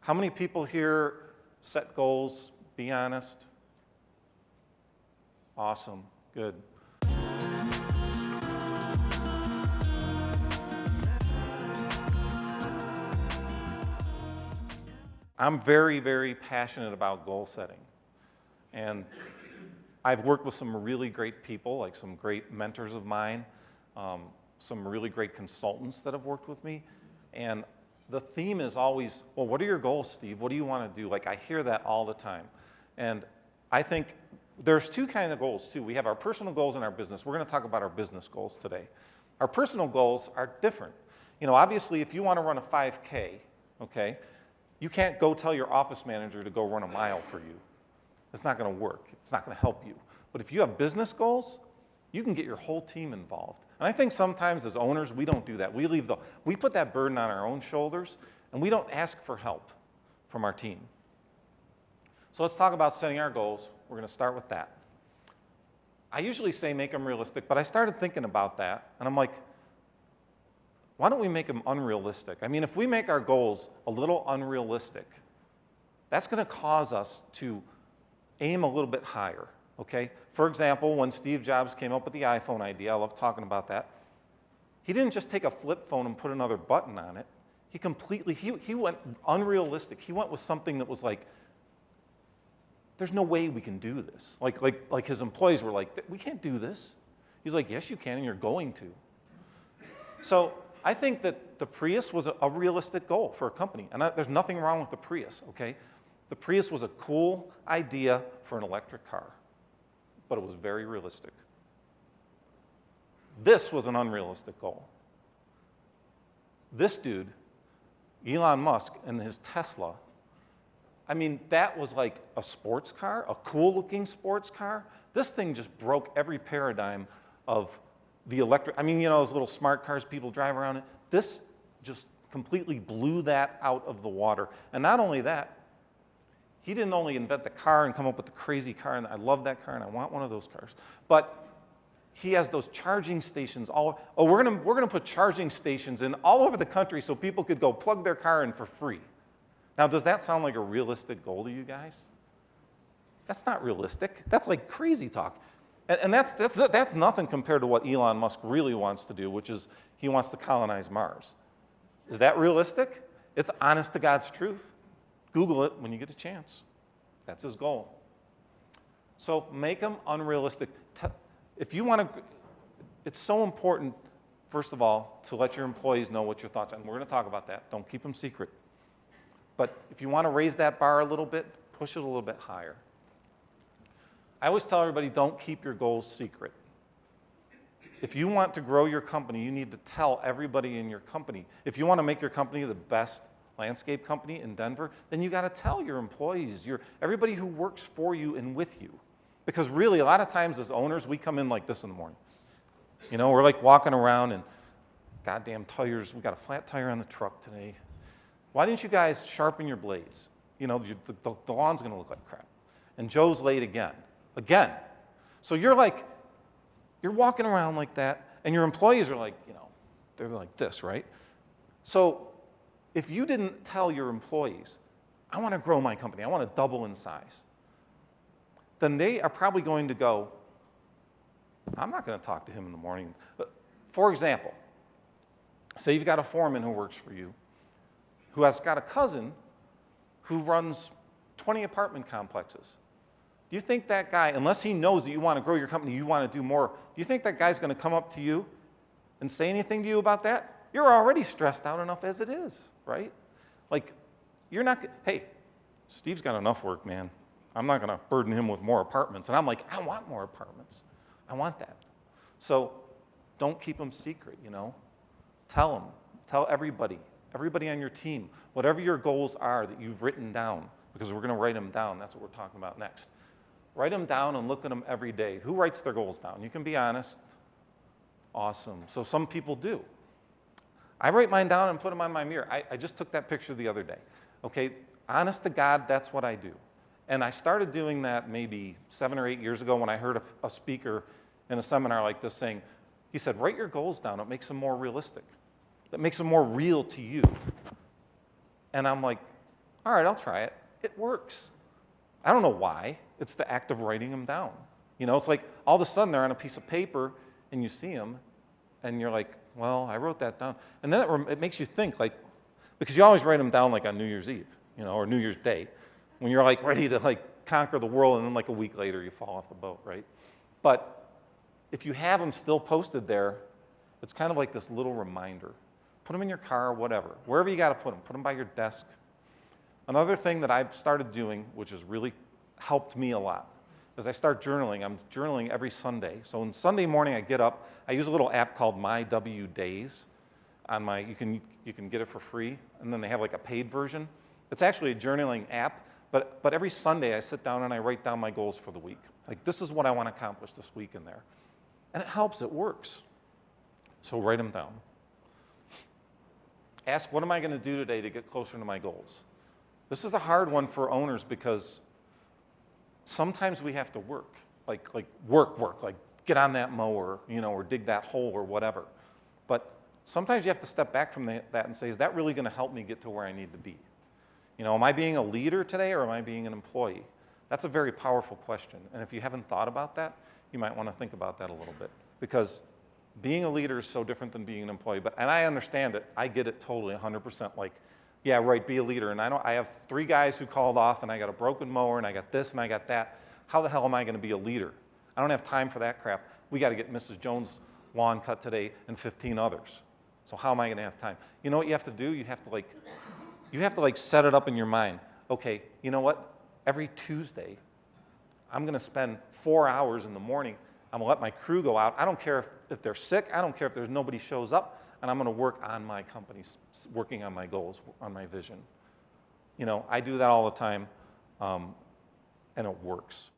How many people here set goals? Be honest. Awesome, good. I'm very, very passionate about goal setting. And I've worked with some really great people, like some great mentors of mine, some really great consultants that have worked with me. And the theme is always, well, what are your goals, Steve? What do you want to do? Like, I hear that all the time. And I think there's two kinds of goals, too. We have our personal goals and our business. We're going to talk about our business goals today. Our personal goals are different. You know, obviously, if you want to run a 5K, okay, you can't go tell your office manager to go run a mile for you. It's not going to work. It's not going to help you. But if you have business goals, you can get your whole team involved. And I think sometimes as owners, we don't do that. We put that burden on our own shoulders, and we don't ask for help from our team. So let's talk about setting our goals. We're going to start with that. I usually say make them realistic, but I started thinking about that, and I'm like, why don't we make them unrealistic? I mean, if we make our goals a little unrealistic, that's going to cause us to aim a little bit higher, okay? For example, when Steve Jobs came up with the iPhone idea, I love talking about that, he didn't just take a flip phone and put another button on it. He went unrealistic. He went with something that was like, there's no way we can do this. Like his employees were like, we can't do this. He's like, yes, you can, and you're going to. So I think that the Prius was a realistic goal for a company, and there's nothing wrong with the Prius, okay? The Prius was a cool idea for an electric car, but it was very realistic. This was an unrealistic goal. This dude, Elon Musk, and his Tesla, I mean, that was like a sports car, a cool-looking sports car. This thing just broke every paradigm of the electric, I mean, you know, those little smart cars people drive around in. This just completely blew that out of the water. And not only that, he didn't only invent the car and come up with the crazy car, and I love that car and I want one of those cars, but he has those charging stations we're gonna put charging stations in all over the country so people could go plug their car in for free. Now, does that sound like a realistic goal to you guys? That's not realistic. That's like crazy talk. And that's nothing compared to what Elon Musk really wants to do, which is he wants to colonize Mars. Is that realistic? It's honest to God's truth. Google it when you get a chance. That's his goal. So make them unrealistic. If you want to, it's so important, first of all, to let your employees know what your thoughts are. And we're going to talk about that. Don't keep them secret. But if you want to raise that bar a little bit, push it a little bit higher. I always tell everybody, don't keep your goals secret. If you want to grow your company, you need to tell everybody in your company. If you want to make your company the best landscape company in Denver, then you got to tell your employees, everybody who works for you and with you. Because really, a lot of times as owners, we come in like this in the morning. You know, we're like walking around and goddamn tires, we got a flat tire on the truck today. Why didn't you guys sharpen your blades? You know, the lawn's going to look like crap. And Joe's late again. Again. So you're walking around like that, and your employees are like, you know, they're like this, right? So if you didn't tell your employees, I want to grow my company, I want to double in size, then they are probably going to go, I'm not going to talk to him in the morning. For example, say you've got a foreman who works for you, who has got a cousin who runs 20 apartment complexes. Do you think that guy, unless he knows that you want to grow your company, you want to do more, do you think that guy's going to come up to you and say anything to you about that? You're already stressed out enough as it is, right? Like, you're not, hey, Steve's got enough work, man. I'm not going to burden him with more apartments. And I'm like, I want more apartments. I want that. So don't keep them secret, you know. Tell them. Tell everybody on your team, whatever your goals are that you've written down, because we're going to write them down. That's what we're talking about next. Write them down and look at them every day. Who writes their goals down? You can be honest. Awesome. So some people do. I write mine down and put them on my mirror. I just took that picture the other day. Okay, honest to God, that's what I do. And I started doing that maybe 7 or 8 years ago when I heard a speaker in a seminar like this saying, he said, write your goals down. It makes them more realistic. It makes them more real to you. And I'm like, All right, I'll try it. It works. I don't know why. It's the act of writing them down. You know, it's like all of a sudden they're on a piece of paper and you see them and you're like, well, I wrote that down. And then it makes you think, like, because you always write them down like on New Year's Eve, you know, or New Year's Day, when you're like ready to like conquer the world and then like a week later you fall off the boat, right? But if you have them still posted there, it's kind of like this little reminder. Put them in your car, whatever, wherever you got to put them by your desk. Another thing that I've started doing, which has really helped me a lot, is I start journaling. I'm journaling every Sunday. So on Sunday morning, I get up. I use a little app called My W Days. You can get it for free, and then they have like a paid version. It's actually a journaling app, but every Sunday I sit down and I write down my goals for the week. Like, this is what I want to accomplish this week in there. And it helps, it works. So write them down. Ask, what am I going to do today to get closer to my goals? This is a hard one for owners because sometimes we have to work, like work, like get on that mower, you know, or dig that hole or whatever. But sometimes you have to step back from that and say, is that really going to help me get to where I need to be? You know, am I being a leader today or am I being an employee? That's a very powerful question. And if you haven't thought about that, you might want to think about that a little bit. Because being a leader is so different than being an employee. And I understand it. I get it totally, 100%. Like, yeah, right, be a leader. And I have 3 guys who called off, and I got a broken mower, and I got this, and I got that. How the hell am I going to be a leader? I don't have time for that crap. We got to get Mrs. Jones' lawn cut today and 15 others. So how am I going to have time? You know what you have to do? You have to like set it up in your mind. Okay, you know what? Every Tuesday, I'm going to spend 4 hours in the morning. I'm going to let my crew go out. I don't care if they're sick. I don't care if there's nobody shows up. And I'm going to work on my company, working on my goals, on my vision. You know, I do that all the time, and it works.